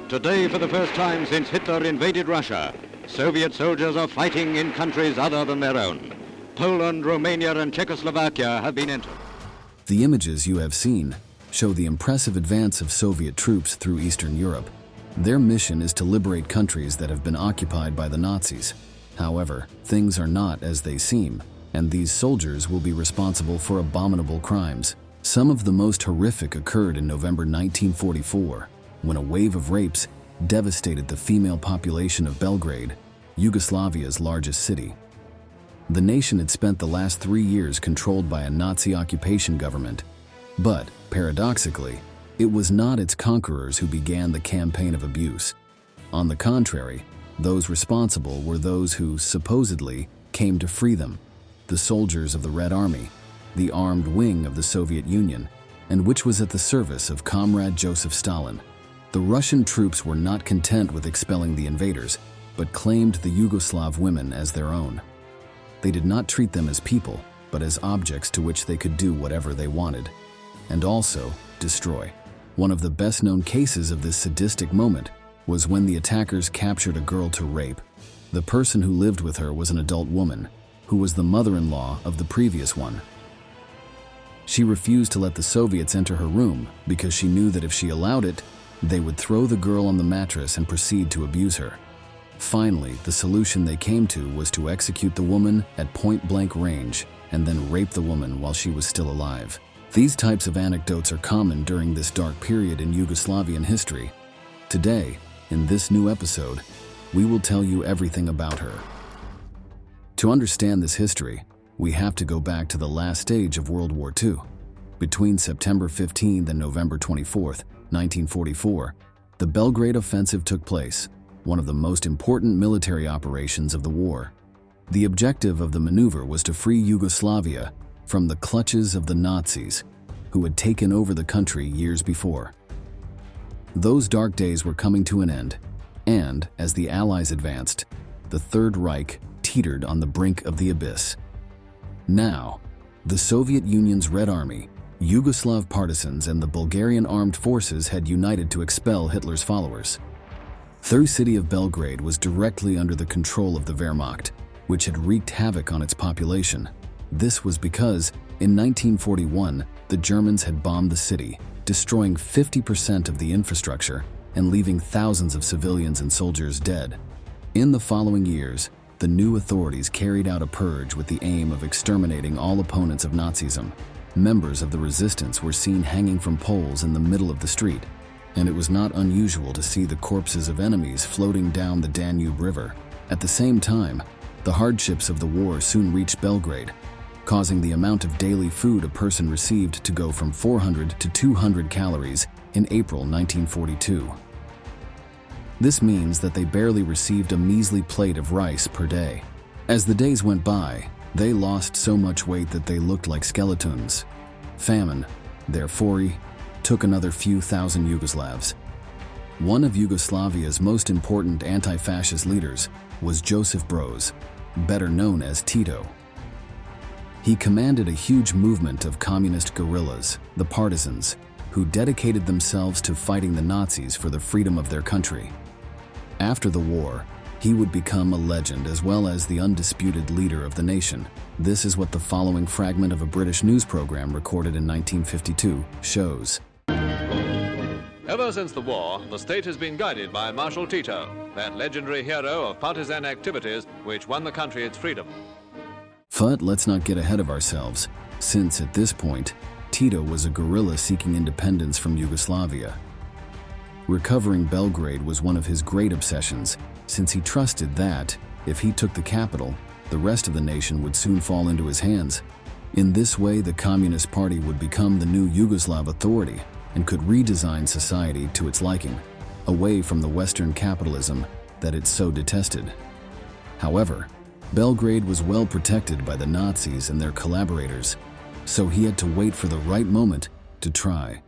Today, for the first time since Hitler invaded Russia, Soviet soldiers are fighting in countries other than their own. Poland, Romania, and Czechoslovakia have been entered. The images you have seen show the impressive advance of Soviet troops through Eastern Europe. Their mission is to liberate countries that have been occupied by the Nazis. However, things are not as they seem, and these soldiers will be responsible for abominable crimes. Some of the most horrific occurred in November 1944, when a wave of rapes devastated the female population of Belgrade, Yugoslavia's largest city. The nation had spent the last 3 years controlled by a Nazi occupation government, but, paradoxically, it was not its conquerors who began the campaign of abuse. On the contrary, those responsible were those who, supposedly, came to free them, the soldiers of the Red Army, the armed wing of the Soviet Union, and which was at the service of Comrade Joseph Stalin. The Russian troops were not content with expelling the invaders, but claimed the Yugoslav women as their own. They did not treat them as people, but as objects to which they could do whatever they wanted, and also destroy. One of the best-known cases of this sadistic moment was when the attackers captured a girl to rape. The person who lived with her was an adult woman, who was the mother-in-law of the previous one. She refused to let the Soviets enter her room because she knew that if she allowed it, they would throw the girl on the mattress and proceed to abuse her. Finally, the solution they came to was to execute the woman at point-blank range and then rape the woman while she was still alive. These types of anecdotes are common during this dark period in Yugoslavian history. Today, in this new episode, we will tell you everything about her. To understand this history, we have to go back to the last stage of World War II. Between September 15th and November 24th, 1944, the Belgrade Offensive took place, one of the most important military operations of the war. The objective of the maneuver was to free Yugoslavia from the clutches of the Nazis, who had taken over the country years before. Those dark days were coming to an end, and, as the Allies advanced, the Third Reich teetered on the brink of the abyss. Now, the Soviet Union's Red Army, Yugoslav partisans, and the Bulgarian armed forces had united to expel Hitler's followers. The city of Belgrade was directly under the control of the Wehrmacht, which had wreaked havoc on its population. This was because, in 1941, the Germans had bombed the city, destroying 50% of the infrastructure and leaving thousands of civilians and soldiers dead. In the following years, the new authorities carried out a purge with the aim of exterminating all opponents of Nazism. Members of the resistance were seen hanging from poles in the middle of the street, and it was not unusual to see the corpses of enemies floating down the Danube River. At the same time, the hardships of the war soon reached Belgrade, causing the amount of daily food a person received to go from 400 to 200 calories in April 1942. This means that they barely received a measly plate of rice per day. As the days went by, they lost so much weight that they looked like skeletons. Famine, therefore, took another few thousand Yugoslavs. One of Yugoslavia's most important anti-fascist leaders was Josip Broz, better known as Tito. He commanded a huge movement of communist guerrillas, the partisans, who dedicated themselves to fighting the Nazis for the freedom of their country. After the war, he would become a legend as well as the undisputed leader of the nation. This is what the following fragment of a British news program recorded in 1952 shows. Ever since the war, the state has been guided by Marshal Tito, that legendary hero of partisan activities which won the country its freedom. But let's not get ahead of ourselves, since at this point, Tito was a guerrilla seeking independence from Yugoslavia. Recovering Belgrade was one of his great obsessions, since he trusted that, if he took the capital, the rest of the nation would soon fall into his hands. In this way, the Communist Party would become the new Yugoslav authority and could redesign society to its liking, away from the Western capitalism that it so detested. However, Belgrade was well protected by the Nazis and their collaborators, so he had to wait for the right moment to try.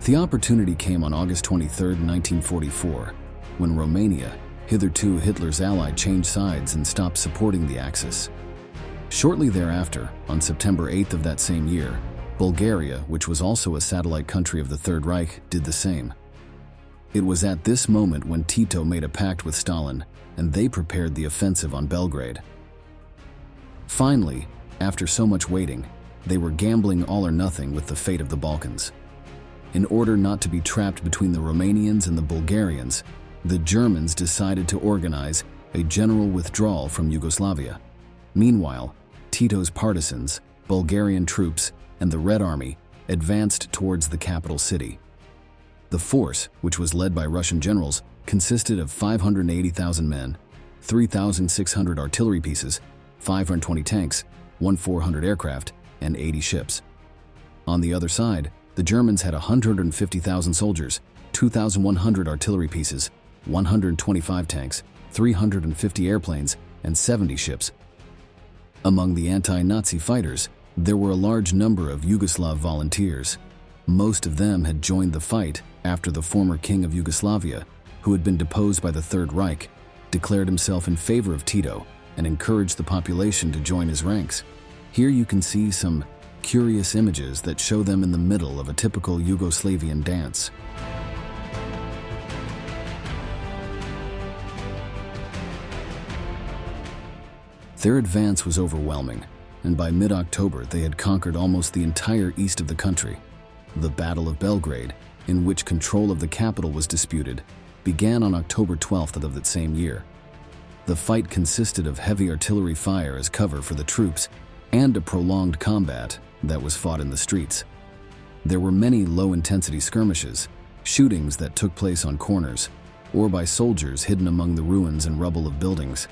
The opportunity came on August 23, 1944, when Romania, hitherto Hitler's ally, changed sides and stopped supporting the Axis. Shortly thereafter, on September 8th of that same year, Bulgaria, which was also a satellite country of the Third Reich, did the same. It was at this moment when Tito made a pact with Stalin, and they prepared the offensive on Belgrade. Finally, after so much waiting, they were gambling all or nothing with the fate of the Balkans. In order not to be trapped between the Romanians and the Bulgarians, the Germans decided to organize a general withdrawal from Yugoslavia. Meanwhile, Tito's partisans, Bulgarian troops, and the Red Army advanced towards the capital city. The force, which was led by Russian generals, consisted of 580,000 men, 3,600 artillery pieces, 520 tanks, 1,400 aircraft, and 80 ships. On the other side, the Germans had 150,000 soldiers, 2,100 artillery pieces, 125 tanks, 350 airplanes, and 70 ships. Among the anti-Nazi fighters, there were a large number of Yugoslav volunteers. Most of them had joined the fight after the former king of Yugoslavia, who had been deposed by the Third Reich, declared himself in favor of Tito and encouraged the population to join his ranks. Here you can see some curious images that show them in the middle of a typical Yugoslavian dance. Their advance was overwhelming, and by mid-October they had conquered almost the entire east of the country. The Battle of Belgrade, in which control of the capital was disputed, began on October 12th of that same year. The fight consisted of heavy artillery fire as cover for the troops and a prolonged combat that was fought in the streets. There were many low-intensity skirmishes, shootings that took place on corners, or by soldiers hidden among the ruins and rubble of buildings.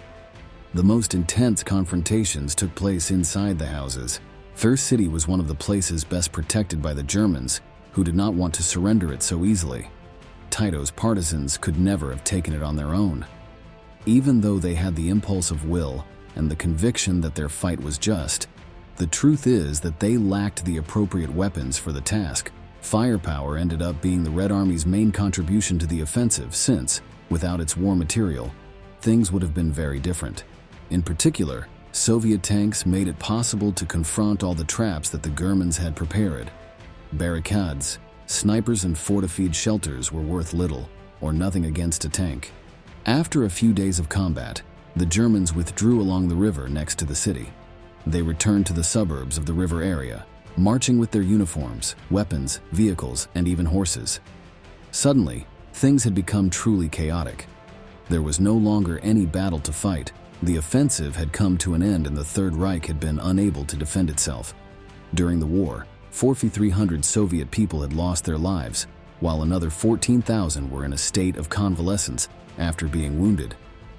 The most intense confrontations took place inside the houses. Their city was one of the places best protected by the Germans, who did not want to surrender it so easily. Tito's partisans could never have taken it on their own. Even though they had the impulse of will and the conviction that their fight was just, the truth is that they lacked the appropriate weapons for the task. Firepower ended up being the Red Army's main contribution to the offensive since, without its war material, things would have been very different. In particular, Soviet tanks made it possible to confront all the traps that the Germans had prepared. Barricades, snipers, and fortified shelters were worth little or nothing against a tank. After a few days of combat, the Germans withdrew along the river next to the city. They returned to the suburbs of the river area, marching with their uniforms, weapons, vehicles, and even horses. Suddenly, things had become truly chaotic. There was no longer any battle to fight. The offensive had come to an end and the Third Reich had been unable to defend itself. During the war, 4,300 Soviet people had lost their lives, while another 14,000 were in a state of convalescence after being wounded.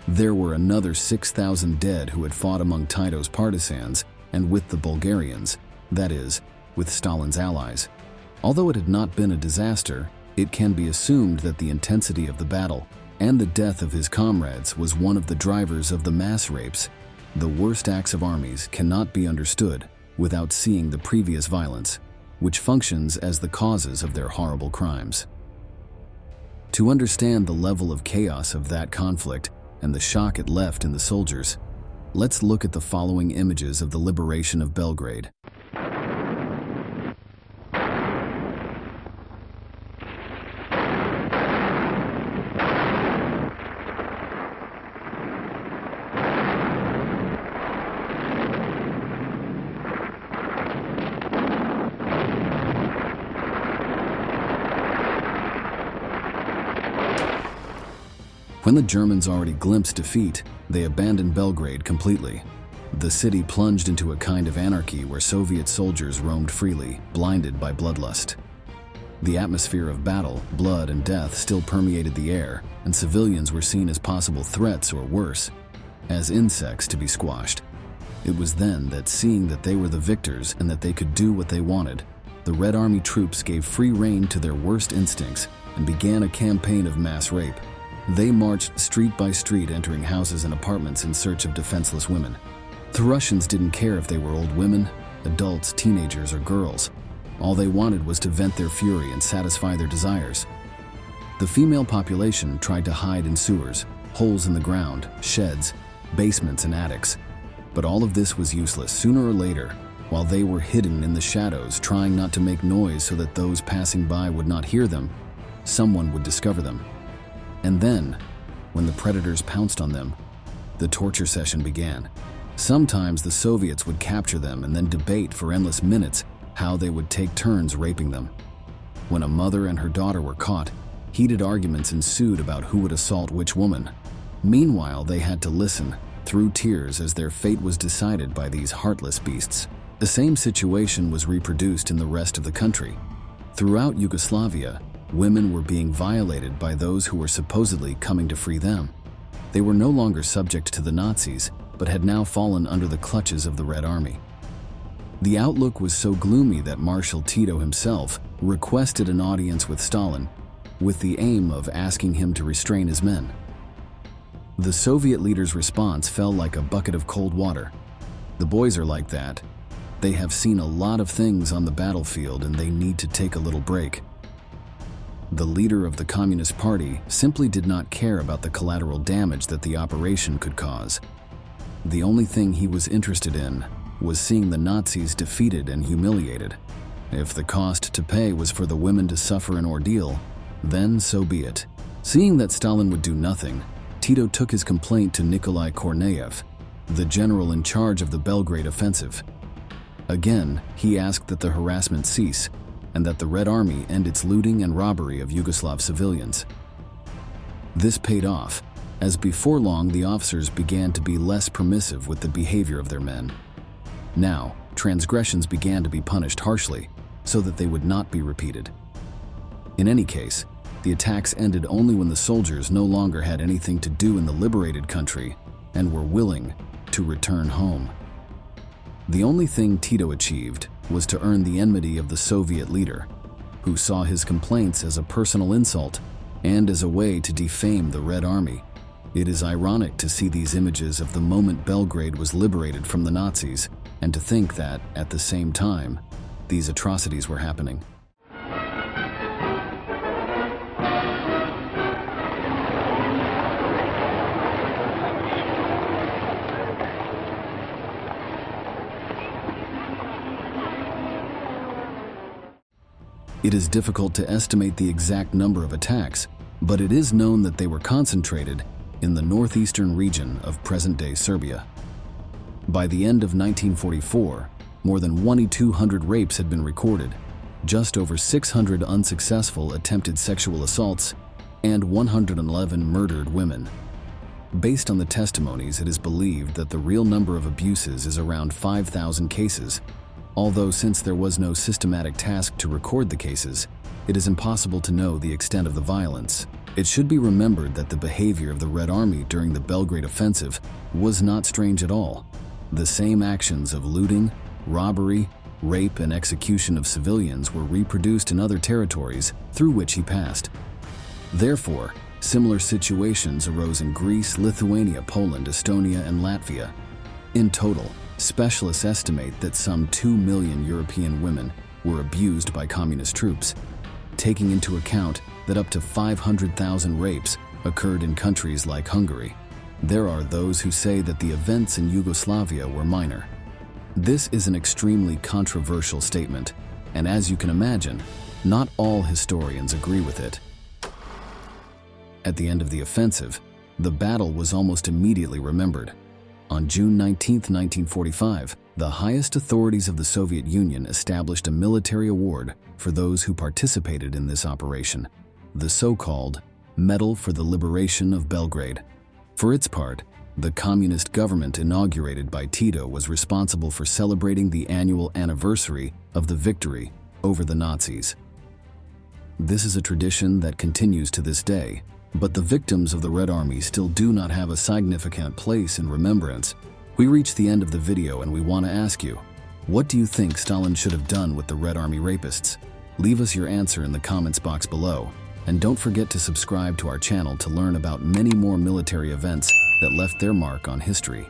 There were another 6,000 dead who had fought among Tito's partisans and with the Bulgarians, that is, with Stalin's allies. Although it had not been a disaster, it can be assumed that the intensity of the battle and the death of his comrades was one of the drivers of the mass rapes. The worst acts of armies cannot be understood without seeing the previous violence, which functions as the causes of their horrible crimes. To understand the level of chaos of that conflict and the shock it left in the soldiers, let's look at the following images of the liberation of Belgrade. When the Germans already glimpsed defeat, they abandoned Belgrade completely. The city plunged into a kind of anarchy where Soviet soldiers roamed freely, blinded by bloodlust. The atmosphere of battle, blood, and death still permeated the air, and civilians were seen as possible threats or worse, as insects to be squashed. It was then that, seeing that they were the victors and that they could do what they wanted, the Red Army troops gave free rein to their worst instincts and began a campaign of mass rape. They marched street by street, entering houses and apartments in search of defenseless women. The Russians didn't care if they were old women, adults, teenagers, or girls. All they wanted was to vent their fury and satisfy their desires. The female population tried to hide in sewers, holes in the ground, sheds, basements, and attics. But all of this was useless. Sooner or later, while they were hidden in the shadows, trying not to make noise so that those passing by would not hear them, someone would discover them. And then, when the predators pounced on them, the torture session began. Sometimes the Soviets would capture them and then debate for endless minutes how they would take turns raping them. When a mother and her daughter were caught, heated arguments ensued about who would assault which woman. Meanwhile, they had to listen through tears as their fate was decided by these heartless beasts. The same situation was reproduced in the rest of the country. Throughout Yugoslavia, women were being violated by those who were supposedly coming to free them. They were no longer subject to the Nazis, but had now fallen under the clutches of the Red Army. The outlook was so gloomy that Marshal Tito himself requested an audience with Stalin, with the aim of asking him to restrain his men. The Soviet leader's response fell like a bucket of cold water. The boys are like that. They have seen a lot of things on the battlefield and they need to take a little break. The leader of the Communist Party simply did not care about the collateral damage that the operation could cause. The only thing he was interested in was seeing the Nazis defeated and humiliated. If the cost to pay was for the women to suffer an ordeal, then so be it. Seeing that Stalin would do nothing, Tito took his complaint to Nikolai Korneyev, the general in charge of the Belgrade offensive. Again, he asked that the harassment cease and that the Red Army end its looting and robbery of Yugoslav civilians. This paid off, as before long the officers began to be less permissive with the behavior of their men. Now, transgressions began to be punished harshly so that they would not be repeated. In any case, the attacks ended only when the soldiers no longer had anything to do in the liberated country and were willing to return home. The only thing Tito achieved was to earn the enmity of the Soviet leader, who saw his complaints as a personal insult and as a way to defame the Red Army. It is ironic to see these images of the moment Belgrade was liberated from the Nazis and to think that, at the same time, these atrocities were happening. It is difficult to estimate the exact number of attacks, but it is known that they were concentrated in the northeastern region of present-day Serbia. By the end of 1944, more than 2,200 rapes had been recorded, just over 600 unsuccessful attempted sexual assaults, and 111 murdered women. Based on the testimonies, it is believed that the real number of abuses is around 5,000 cases, although since there was no systematic task to record the cases, it is impossible to know the extent of the violence. It should be remembered that the behavior of the Red Army during the Belgrade offensive was not strange at all. The same actions of looting, robbery, rape, and execution of civilians were reproduced in other territories through which he passed. Therefore, similar situations arose in Greece, Lithuania, Poland, Estonia, and Latvia. In total, specialists estimate that some 2 million European women were abused by communist troops, taking into account that up to 500,000 rapes occurred in countries like Hungary. There are those who say that the events in Yugoslavia were minor. This is an extremely controversial statement, and as you can imagine, not all historians agree with it. At the end of the offensive, the battle was almost immediately remembered. On June 19, 1945, the highest authorities of the Soviet Union established a military award for those who participated in this operation, the so-called Medal for the Liberation of Belgrade. For its part, the communist government inaugurated by Tito was responsible for celebrating the annual anniversary of the victory over the Nazis. This is a tradition that continues to this day, but the victims of the Red Army still do not have a significant place in remembrance. We reach the end of the video and we want to ask you, what do you think Stalin should have done with the Red Army rapists? Leave us your answer in the comments box below, and don't forget to subscribe to our channel to learn about many more military events that left their mark on history.